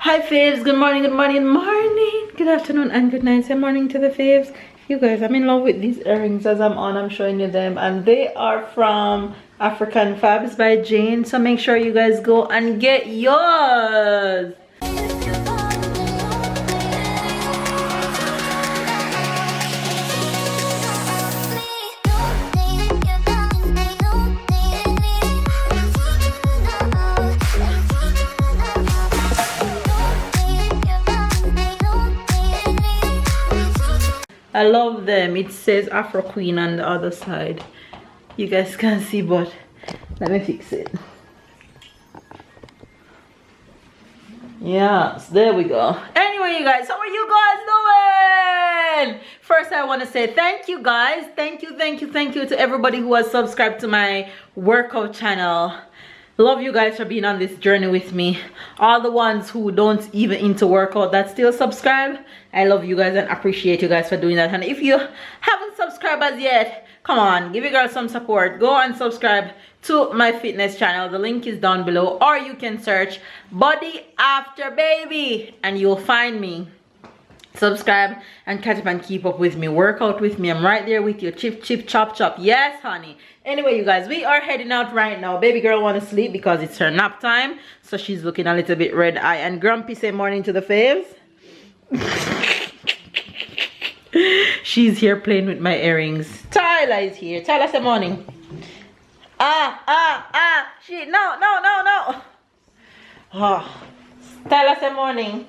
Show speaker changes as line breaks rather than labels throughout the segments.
Hi faves, good morning, good morning, good morning, good afternoon and good night. Say morning to the faves. You guys, I'm in love with these earrings. As I'm showing you them, and they are from African Fabs by Jane, so make sure you guys go and get yours. I love them. It says Afro Queen on the other side. You guys can't see, but let me fix it. Yes, there we go. Anyway, you guys, how are you guys doing? First, I want to say thank you guys. Thank you to everybody who has subscribed to my workout channel. Love you guys for being on this journey with me. All the ones who don't even into workout that still subscribe, I love you guys and appreciate you guys for doing that. And if you haven't subscribed as yet, come on, give your girl some support. Go and subscribe to my fitness channel. The link is down below, or you can search Body After Baby and you'll find me. Subscribe and catch up and keep up with me. Work out with me. I'm right there with you. Chip chip chop chop. Yes honey. Anyway, you guys, we are heading out right now. Baby girl want to sleep because it's her nap time, so she's looking a little bit red eye. And Grumpy say morning to the faves. She's here playing with my earrings. Tyler is here. Tyler say morning. She no. Tyler say morning.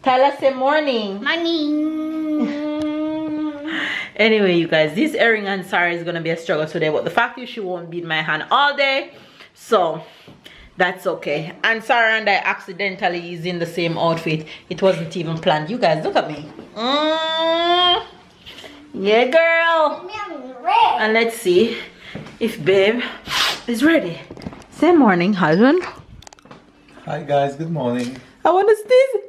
Tyler say morning.
Morning.
Anyway, you guys, this earring and Sarah is gonna be a struggle today, but the fact is she won't be in my hand all day, so that's okay. And Sarah and I accidentally using the same outfit. It wasn't even planned. You guys, look at me. Yeah, girl. And let's see if babe is ready. Say morning, husband.
Hi guys, good morning.
I want to sneeze.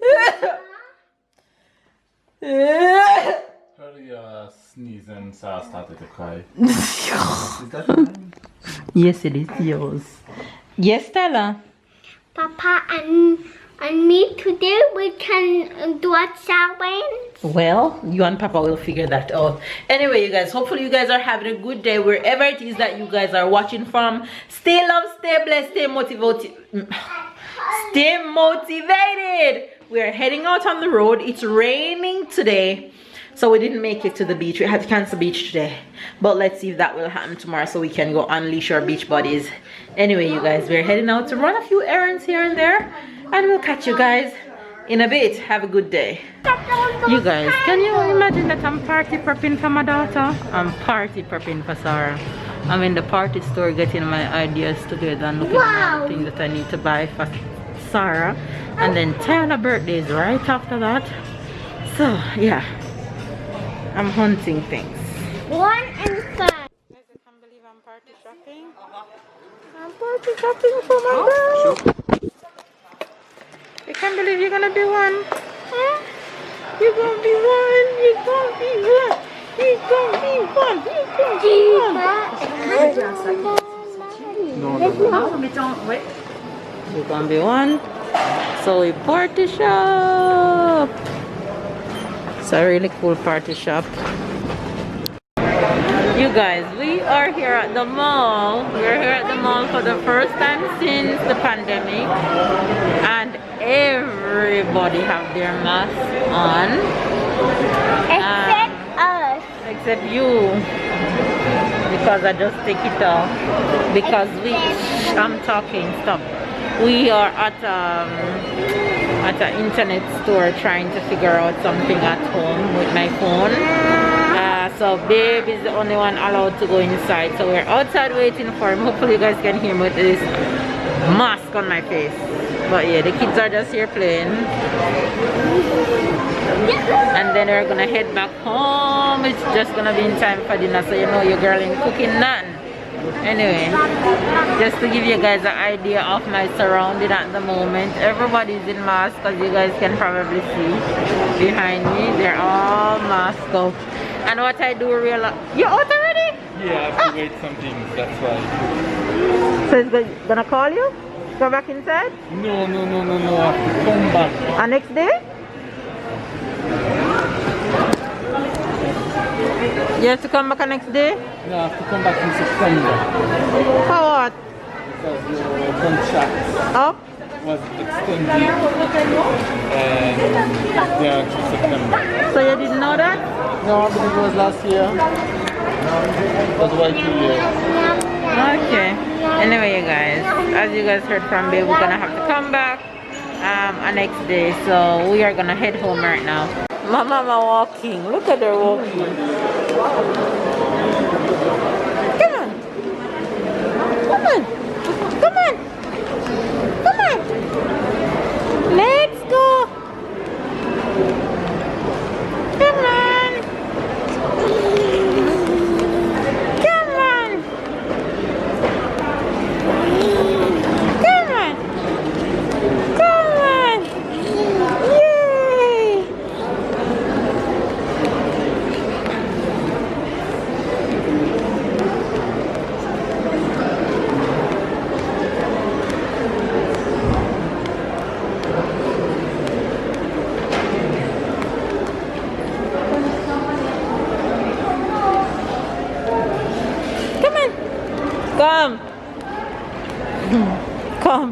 Earlier sneeze and Sarah started to cry. Is that mine?
Yes, it is yours. Yes, Stella.
Papa and me today we can do a challenge.
Well, you and Papa will figure that out. Anyway, you guys, hopefully you guys are having a good day wherever it is that you guys are watching from. Stay loved, stay blessed, stay motivated. Stay motivated. We're heading out on the road. It's raining today, so we didn't make it to the beach. We had to cancel beach today, but let's see if that will happen tomorrow so we can go unleash our beach bodies. Anyway, you guys, we're heading out to run a few errands here and there, and we'll catch you guys in a bit. Have a good day. You guys, can you imagine that I'm party prepping for my daughter? I'm party prepping for Sarah. I'm in the party store getting my ideas together and looking at the things that I need to buy for Sarah. And then Tyler's birthday is right after that. So, yeah. I'm hunting things.
1 and 5.
Guys, I can't believe I'm party shopping. I'm party shopping for my girl. I can't believe you're gonna be one. Huh? You're gonna be one. You're gonna be one. You're gonna be one. You're gonna be one. Wait. You're gonna be one. So we party shop. It's a really cool party shop. You guys, we are here at the mall. We're here at the mall for the first time since the pandemic, and everybody have their masks on.
Except us.
Except you. Because I just take it off. Because I'm talking, stop. We are at an internet store trying to figure out something at home with my phone. So babe is the only one allowed to go inside, so we're outside waiting for him. Hopefully you guys can hear me with this mask on my face. But yeah, the kids are just here playing, and then we're gonna head back home. It's just gonna be in time for dinner, so you know your girl ain't cooking nothing. Anyway, just to give you guys an idea of my surrounding at the moment, everybody's in mask, as you guys can probably see behind me. They're all masked up. And what I do realize, you're out already?
Yeah, I have to wait some things, that's why.
So it's gonna call you? Go back inside?
No. I have to come back.
And next day? You have to come back the next day?
No, I have to come back in September.
For what?
Because your contract
Up?
was extended and there until September.
So you didn't know that?
No, I believe it was last year. That's why 2 years.
Okay. Anyway, you guys, as you guys heard from Babe, we're gonna have to come back next day. So we are gonna head home right now. My mama walking. Look at her walking. Come on. Come on. Come on. Come on. Let's go. Come on. Come on. Come on. Come on. Yay. Come. Come.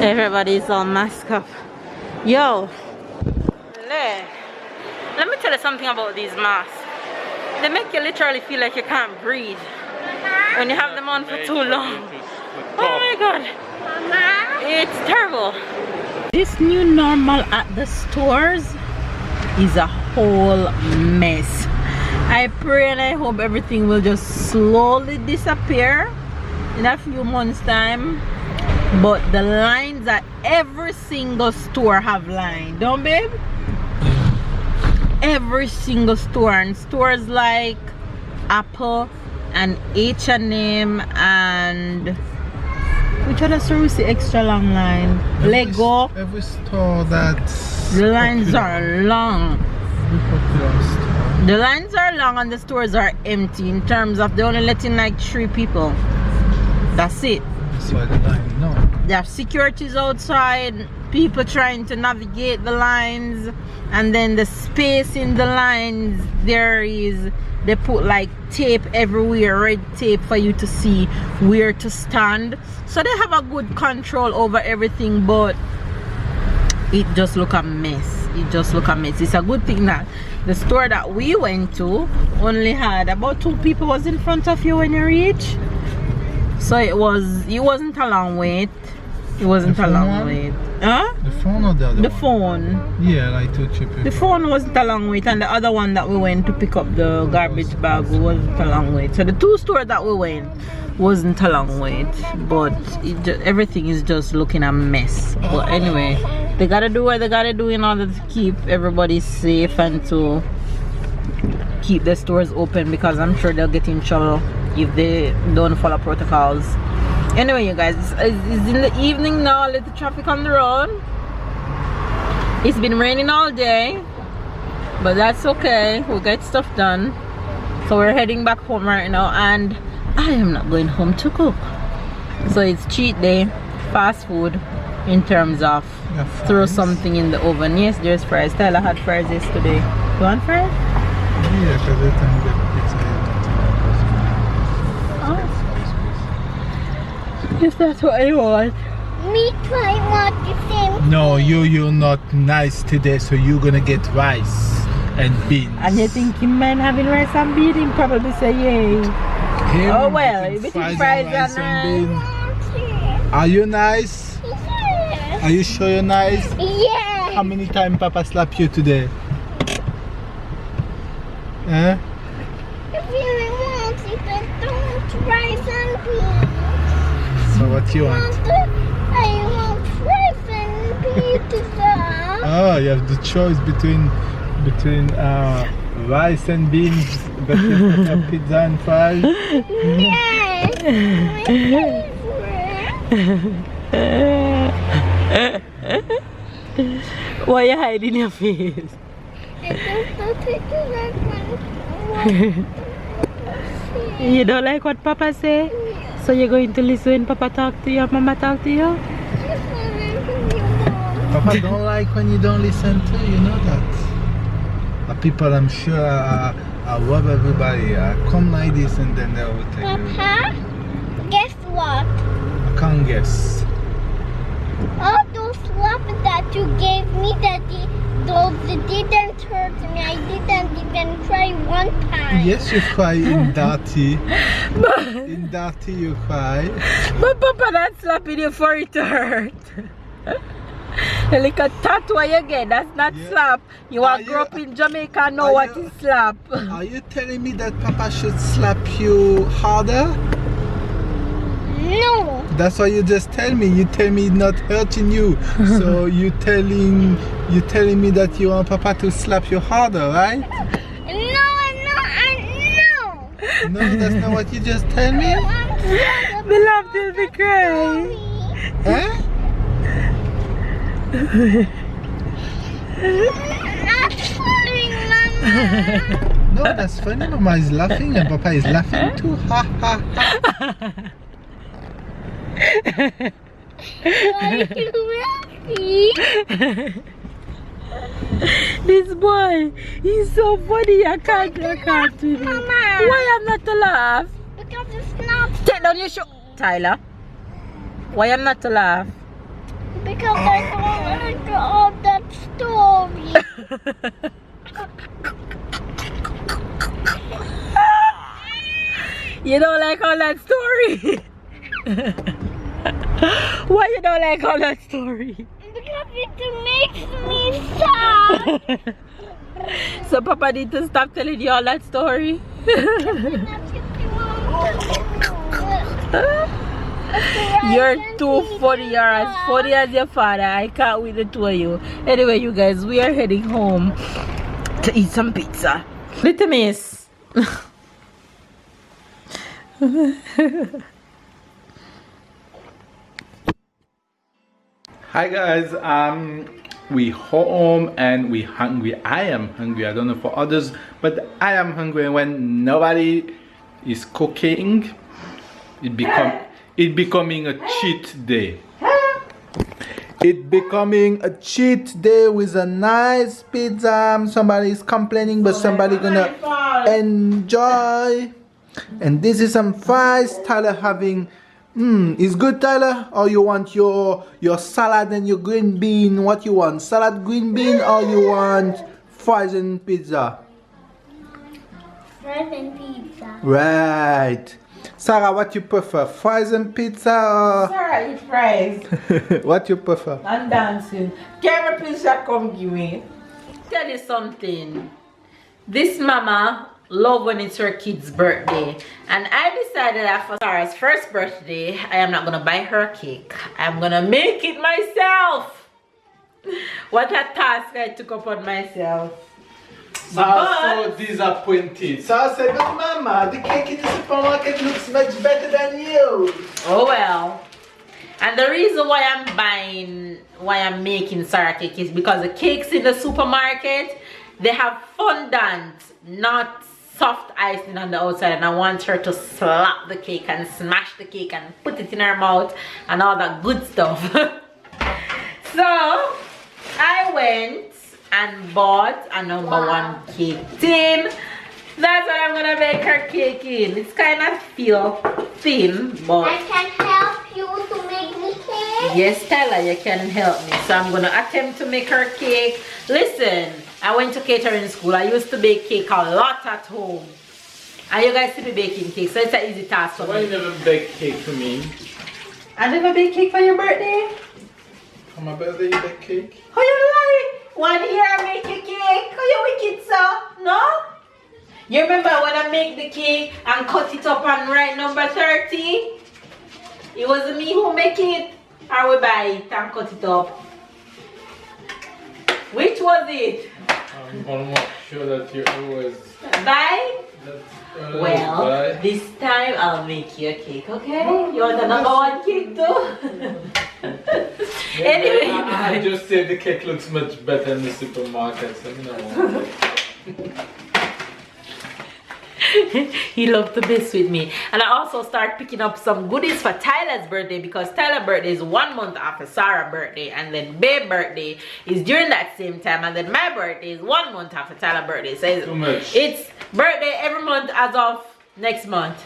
Everybody's all masked up. Yo. Let me tell you something about these masks. They make you literally feel like you can't breathe when you have them on for too long. Oh my god. It's terrible. This new normal at the stores is a whole mess. I pray and I hope everything will just slowly disappear in a few months' time. But the lines at every single store have lines, don't babe? Every single store, and stores like Apple and H&M and which other store we see extra long line? Lego.
Every store that's
the lines are long. The lines are long and the stores are empty in terms of they only letting like 3 people. That's it.
That's why the line, no.
They have securities outside, people trying to navigate the lines, and then the space in the lines they put like tape everywhere, red tape for you to see where to stand. So they have a good control over everything, but it just look a mess. It just look a mess. It's a good thing that the store that we went to only had about 2 people was in front of you when you reach. So it wasn't a long wait. It wasn't a long wait. Huh?
The phone or the other
The
one?
phone.
Yeah, like 2 cheap people.
The phone wasn't a long wait, and the other one that we went to pick up the garbage bag wasn't a long wait. So the 2 stores that we went wasn't a long wait, but everything is just looking a mess. But anyway, they gotta do what they gotta do in order to keep everybody safe and to keep the stores open, because I'm sure they'll get in trouble if they don't follow protocols. Anyway, you guys, it's in the evening now. Little traffic on the road. It's been raining all day, but that's okay. We'll get stuff done. So we're heading back home right now, and I am not going home to cook. So it's cheat day, fast food, in terms of throw something in the oven. Yes, there's fries. Tyler had fries yesterday. You want fries?
Yeah, because they can get pizza.
If that's what I want.
Me too, I want the same.
No, you're not nice today, so you're gonna get rice and beans.
And you think you man having rice and beans, he'll probably say yay.
Him
Oh well,
eating
between fries
rice
and
beans. Are you nice?
Yes.
Are you sure you're nice?
Yes.
How many times Papa slapped you today? Eh?
If you want it, then don't rice and beans.
So what you want?
I want rice and pizza.
Oh, you have the choice between rice and beans, but you prefer pizza and fries.
Yes. My favorite.
Why you hiding your face?
I don't take that one.
You don't like what Papa say? So you're going to listen when Papa talk to you, Mama talk to you?
Papa don't like when you don't listen to, you know that. The people, I'm sure, I love everybody. Come like this and then they will take you.
Papa, guess what?
I can't guess.
All those love that you gave me, those didn't hurt me. I didn't even try one time.
Yes, you cry in dirty. In dirty you cry.
But Papa not slapping you for it to hurt. Like a tattoo again, that's not slap. You are grow up in Jamaica and know what is slap.
Are you telling me that Papa should slap you harder?
No.
That's what you just tell me. You tell me not hurting you. So you telling me that you want Papa to slap you harder, right?
No.
No, that's not what you just tell me.
Me love till me cry.
Huh?
That's funny, Mama.
No, that's funny. Mama is laughing and Papa is laughing too. Ha ha ha.
Are you happy?
This boy, he's so funny. I can't with him.
Mama.
Why I'm not to laugh?
Because it's not.
Take down your shoe, Tyler. Why I'm not to laugh?
Because I don't like all that story.
You don't like all that story? Why you don't like all that story?
Because it makes me sad.
So Papa need to stop telling you all that story? You're too funny. You're as funny as your father. I can't with the two of you. Anyway, you guys, we are heading home to eat some pizza. Little miss.
Hi guys, we home and we hungry. I am hungry. I don't know for others, but I am hungry. When nobody is cooking, it becoming a cheat day.
It becoming a cheat day with a nice pizza. Somebody is complaining, but somebody gonna enjoy. And this is some fries. Tyler having. Is good, Tyler? Or you want your salad and your green bean? What you want? Salad, green bean, or you want fries and pizza?
Fries and pizza.
Right. Sarah, what you prefer? Fries and pizza or?
Sarah, eat fries.
What you prefer?
I'm dancing. Camera pizza, come give me. Tell you something. This mama love when it's her kid's birthday, and I decided that for Sarah's first birthday, I am not gonna buy her cake. I'm gonna make it myself. What a task I took upon myself.
So disappointed.
So I said, but Mama, the cake in the supermarket looks much better than you.
Oh well. And the reason why I'm making Sarah cake is because the cakes in the supermarket, they have fondant, not soft icing on the outside, and I want her to slap the cake and smash the cake and put it in her mouth and all that good stuff. So I went and bought a #1 cake tin. That's what I'm gonna make her cake in. It's kind of feel thin, but
I can help you to make the cake.
yes, Stella, you can help me. So I'm gonna attempt to make her cake. Listen, I went to catering school. I used to bake cake a lot at home. And you guys see me baking cake, so it's an easy task for
Why you
me.
never bake cake for me?
I never bake cake for your birthday?
For my birthday you bake cake?
How you lie? 1 year I make a cake. How you wicked, so? No? You remember when I make the cake and cut it up and write number 30? It wasn't me who make it. Or we buy it and cut it up. Which was it?
I'm not sure that you always...
Buy? Well,
buy.
this time I'll make you a cake, okay? You want the #1 cake too? Anyway,
I just said the cake looks much better in the supermarket, so you know.
he loved to mess with me. And I also start picking up some goodies for Tyler's birthday, because Tyler's birthday is 1 month after Sarah's birthday, and then Babe's birthday is during that same time, and then my birthday is 1 month after Tyler's birthday. So it's birthday every month as of next month.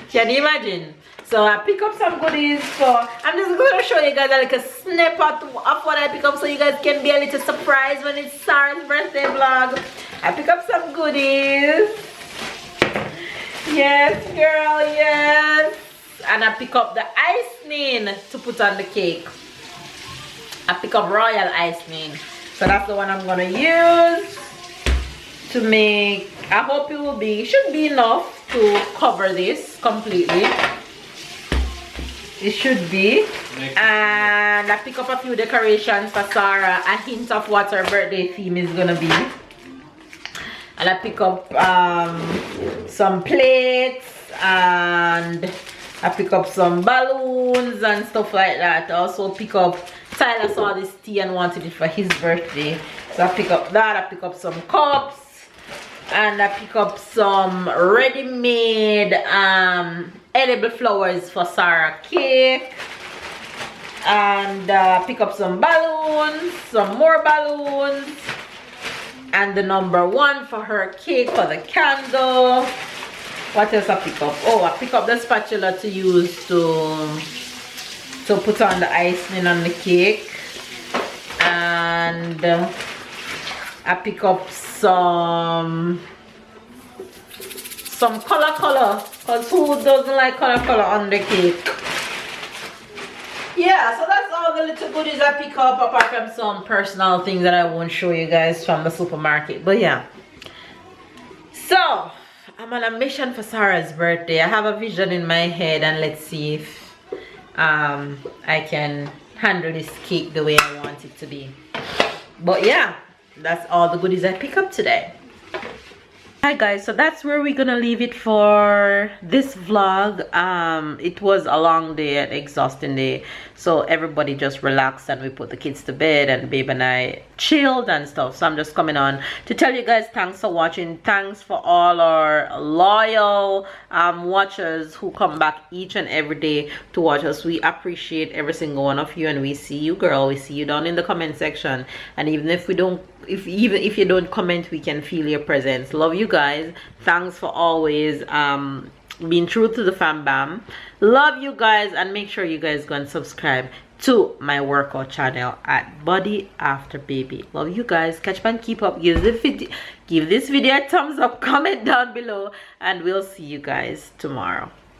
Can you imagine? So I pick up some goodies. So I'm just going to show you guys like a snippet of what I pick up, so you guys can be a little surprised when it's Sarah's birthday vlog. I pick up some goodies. Yes, girl, yes. And I pick up the icing to put on the cake. I pick up royal icing. So that's the one I'm gonna use to make. I hope it should be enough to cover this completely. It should be. And I pick up a few decorations for Sarah, a hint of what her birthday theme is gonna be. And I pick up some plates, and I pick up some balloons and stuff like that. I also pick up, Tyler saw this tea and wanted it for his birthday, so I pick up that. I pick up some cups, and I pick up some ready-made edible flowers for Sarah cake, and pick up some balloons, some more balloons, and the number 1 for her cake for the candle. What else I pick up? Oh, I pick up the spatula to use to put on the icing on the cake. And I pick up some color, because who doesn't like color on the cake? Yeah, so that's all the little goodies I pick up, apart from some personal things that I won't show you guys from the supermarket. But yeah, so I'm on a mission for Sarah's birthday. I have a vision in my head, and let's see if I can handle this cake the way I want it to be. But yeah, that's all the goodies I pick up today. Hi guys, so that's where we're gonna leave it for this vlog. It was a long day, an exhausting day, so everybody just relaxed and we put the kids to bed, and Babe and I chilled and stuff. So I'm just coming on to tell you guys thanks for watching. Thanks for all our loyal watchers who come back each and every day to watch us. We appreciate every single one of you, and we see you, girl. We see you down in the comment section, and even if we don't, even if you don't comment, we can feel your presence. Love you guys. Thanks for always being true to the fam bam. Love you guys, and make sure you guys go and subscribe to my workout channel at Body After Baby. Love you guys. Catch and keep up. Give this video a thumbs up, comment down below, and we'll see you guys tomorrow.